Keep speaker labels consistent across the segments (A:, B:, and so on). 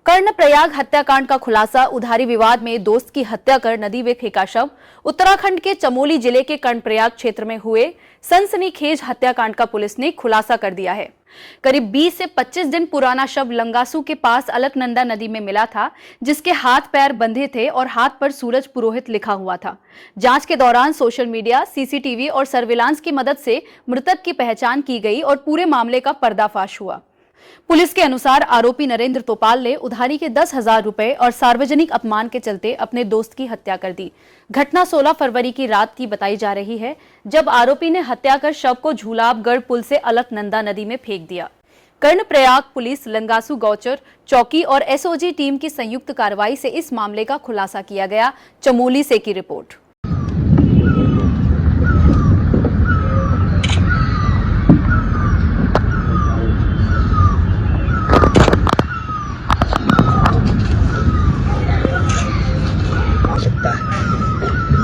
A: कर्णप्रयाग हत्याकांड का खुलासा। उधारी विवाद में दोस्त की हत्या कर नदी में फेंका शव। उत्तराखंड के चमोली जिले के कर्णप्रयाग क्षेत्र में हुए सनसनीखेज हत्याकांड का पुलिस ने खुलासा कर दिया है। करीब 20 से 25 दिन पुराना शव लंगासू के पास अलकनंदा नदी में मिला था, जिसके हाथ पैर बंधे थे और हाथ पर सूरज पुरोहित लिखा हुआ था। जांच के दौरान सोशल मीडिया, सीसीटीवी और सर्विलांस की मदद से मृतक की पहचान की गई और पूरे मामले का पर्दाफाश हुआ। पुलिस के अनुसार आरोपी नरेंद्र तोपाल ने उधारी के 10,000 रुपए और सार्वजनिक अपमान के चलते अपने दोस्त की हत्या कर दी। घटना 16 फरवरी की रात की बताई जा रही है, जब आरोपी ने हत्या कर शव को झूलाबगढ़ पुल से अलकनंदा नदी में फेंक दिया। कर्णप्रयाग पुलिस, लंगासू गौचर चौकी और एसओजी टीम की संयुक्त कार्रवाई से इस मामले का खुलासा किया गया। चमोली से की रिपोर्ट।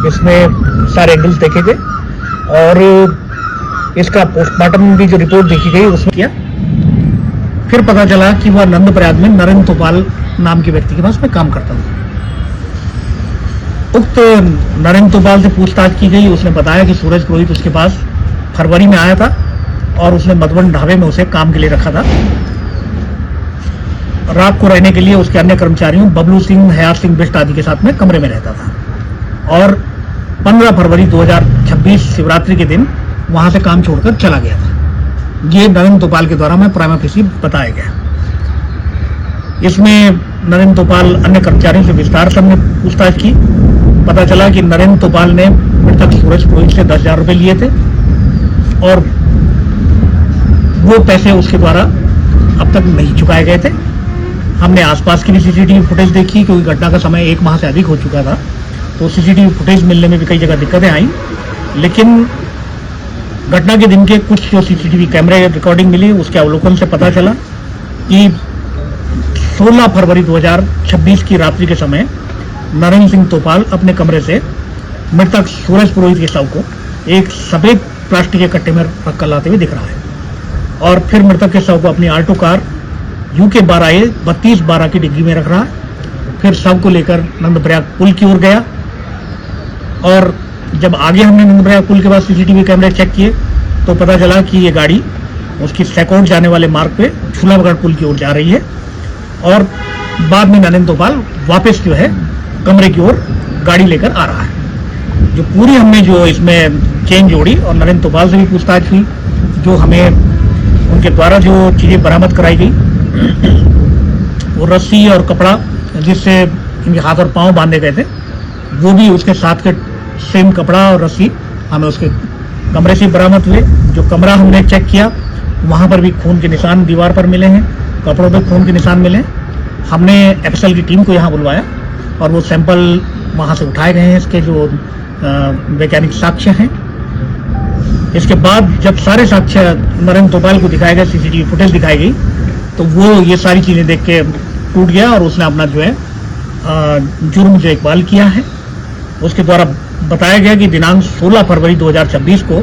B: इसमें सारे एंगल्स देखे गए और इसका पोस्टमार्टम भी जो रिपोर्ट देखी गई उसमें किया। फिर पता चला कि वह नंदप्रयाग में नरेंद्र तोपाल नाम के व्यक्ति के पास में काम करता था। उक्त नरेंद्र तोपाल से पूछताछ की गई। उसने बताया कि सूरज पुरोहित उसके पास फरवरी में आया था और उसने मधुबन ढाबे में उसे काम के लिए रखा था। रात को रहने के लिए उसके अन्य कर्मचारियों बबलू सिंह, हयात सिंह बिष्ट आदि के साथ में कमरे में रहता था और 15 फरवरी 2026 शिवरात्रि के दिन वहां से काम छोड़कर चला गया था। ये नरेंद्र तोपाल के द्वारा मैं प्राइमा फेसी बताया गया। इसमें नरेंद्र तोपाल अन्य कर्मचारियों से विस्तार से हमने पूछताछ की। पता चला कि नरेंद्र तोपाल ने मृतक सूरज पुरोहित से 10,000 रुपए लिए थे और वो पैसे उसके द्वारा अब तक नहीं चुकाए गए थे। हमने आसपास की भी सीसीटीवी फुटेज देखी, क्योंकि घटना का समय 1 माह से अधिक हो चुका था, तो सीसीटीवी फुटेज मिलने में भी कई जगह दिक्कतें आई। लेकिन घटना के दिन के कुछ जो सीसीटीवी कैमरे रिकॉर्डिंग मिली, उसके अवलोकन से पता चला कि 16 फरवरी 2026 की रात्रि के समय नरेंद्र सिंह तोपाल अपने कमरे से मृतक सूरज पुरोहित के शव को एक सफेद प्लास्टिक के कट्टे में रख कर लाते हुए दिख रहा है और फिर मृतक के शव को अपनी आल्टो कार UK 12A3212 की डिग्गी में रख रहा है। फिर शव को लेकर नंदप्रयाग पुल की ओर गया और जब आगे हमने नंदप्रयाग पुल के बाद सीसीटीवी कैमरे चेक किए तो पता चला कि ये गाड़ी उसकी सैकोट जाने वाले मार्ग पे झूलाबगढ़ पुल की ओर जा रही है और बाद में नरेंद्र तोपाल वापस जो है कमरे की ओर गाड़ी लेकर आ रहा है। जो पूरी हमने जो इसमें चेन जोड़ी और नरेंद्र तोपाल से भी पूछताछ हुई, जो हमें उनके द्वारा जो चीजें बरामद कराई गई, वो रस्सी और कपड़ा जिससे इनके हाथ और पांव बांधे गए थे, वो भी उसके साथ के सेम कपड़ा और रस्सी हमें उसके कमरे से बरामद हुए। जो कमरा हमने चेक किया, वहां पर भी खून के निशान दीवार पर मिले हैं, कपड़ों पे खून के निशान मिले हैं। हमने FSL की टीम को यहाँ बुलवाया और वो सैंपल वहां से उठाए गए हैं, इसके जो वैज्ञानिक साक्ष्य हैं। इसके बाद जब सारे साक्ष्य नरेंद्र तोपाल को दिखाए गए, सीसीटीवी फुटेज दिखाई गई, तो वो ये सारी चीजें देख के टूट गया और उसने अपना जो है जुर्म जो इकबाल किया है। उसके द्वारा बताया गया कि दिनांक 16 फरवरी 2026 को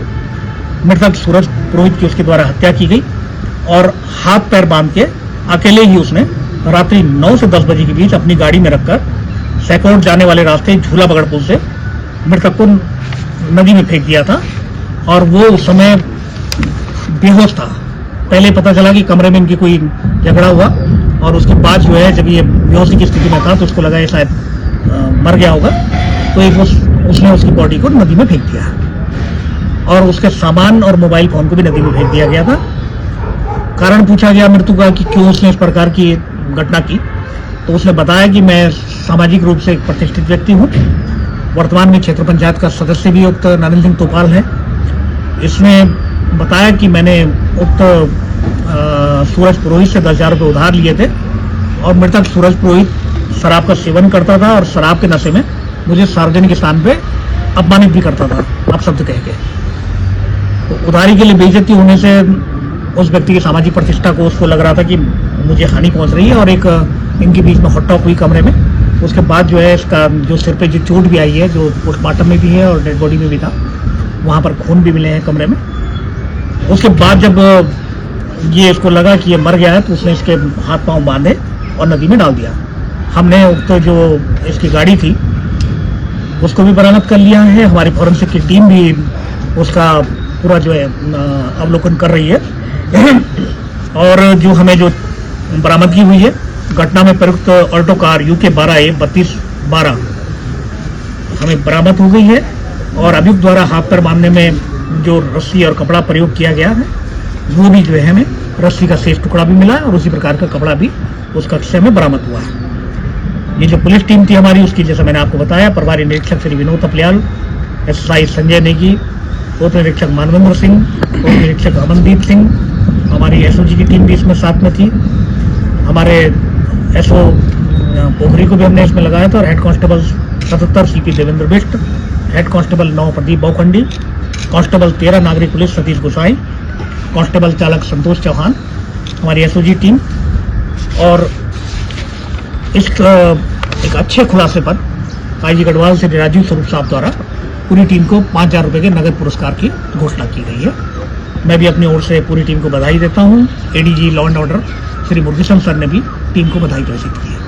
B: मृतक सूरज पुरोहित की उसके द्वारा हत्या की गई और हाथ पैर बांध के अकेले ही उसने रात्रि 9 से 10 बजे के बीच अपनी गाड़ी में रखकर सैकोट जाने वाले रास्ते झूलाबगढ़ पुल से मृतक को नदी में फेंक दिया था और वो उस समय बेहोश था। पहले पता चला कि कमरे में इनकी कोई झगड़ा हुआ और उसके बाद जो है जब ये बेहोशी की स्थिति में था तो उसको लगा ये शायद मर गया होगा, तो एक उसने उसकी बॉडी को नदी में फेंक दिया और उसके सामान और मोबाइल फोन को भी नदी में फेंक दिया गया था। कारण पूछा गया मृत्यु का कि क्यों उसने इस प्रकार की घटना की, तो उसने बताया कि मैं सामाजिक रूप से एक प्रतिष्ठित व्यक्ति हूँ, वर्तमान में क्षेत्र पंचायत का सदस्य भी उक्त नरेंद्र सिंह तोपाल है। इसने बताया कि मैंने उक्त सूरज पुरोहित से 10,000 रुपये उधार लिए थे और मृतक सूरज पुरोहित शराब का सेवन करता था और शराब के नशे में मुझे सार्वजनिक स्थान पे अपमानित भी करता था, अपशब्द कह के। तो उधारी के लिए बेइज्जती होने से उस व्यक्ति की सामाजिक प्रतिष्ठा को उसको लग रहा था कि मुझे हानि पहुंच रही है और एक इनके बीच में हॉट टॉक हुई कमरे में। उसके बाद जो है इसका जो सिर पे जो चोट भी आई है, जो पोस्टमार्टम में भी है और डेड बॉडी में भी था, वहाँ पर खून भी मिले हैं कमरे में। उसके बाद जब ये इसको लगा कि ये मर गया है तो उसने इसके हाथ पांव बांधे और नदी में डाल दिया। हमने उक्त जो इसकी गाड़ी थी उसको भी बरामद कर लिया है। हमारी फॉरेंसिक की टीम भी उसका पूरा जो है अवलोकन कर रही है और जो हमें जो बरामदगी हुई है घटना में प्रयुक्त ऑल्टो कार UK 12A3212 हमें बरामद हो गई है और अभियुक्त द्वारा हाथ पैर बांधने में जो रस्सी और कपड़ा प्रयोग किया गया है वो भी जो है हमें रस्सी का शेष टुकड़ा भी मिला और उसी प्रकार का कपड़ा भी उस कक्ष से हमें बरामद हुआ है। ये जो पुलिस टीम थी हमारी उसकी जैसा मैंने आपको बताया प्रभारी निरीक्षक श्री विनोद अपलियाल, SI संजय नेगी, उप निरीक्षक मानवेंद्र सिंह, उप निरीक्षक अमनदीप सिंह, हमारी SOG की टीम भी इसमें साथ में थी। हमारे SO पोखरी को भी हमने इसमें लगाया था और head constable 77 CP Devendra Bisht, head constable 9 Pradeep Bahukhandi, constable 13 नागरिक पुलिस सतीश गोसाई, कांस्टेबल चालक संतोष चौहान, हमारी SOG टीम और इस एक अच्छे खुलासे पर IG गढ़वाल से राजीव स्वरूप साहब द्वारा पूरी टीम को 5,000 रुपए के नगद पुरस्कार की घोषणा की गई है। मैं भी अपनी ओर से पूरी टीम को बधाई देता हूं। ADG law and order Shri Muralidhar sir ने भी टीम को बधाई घोषित की है।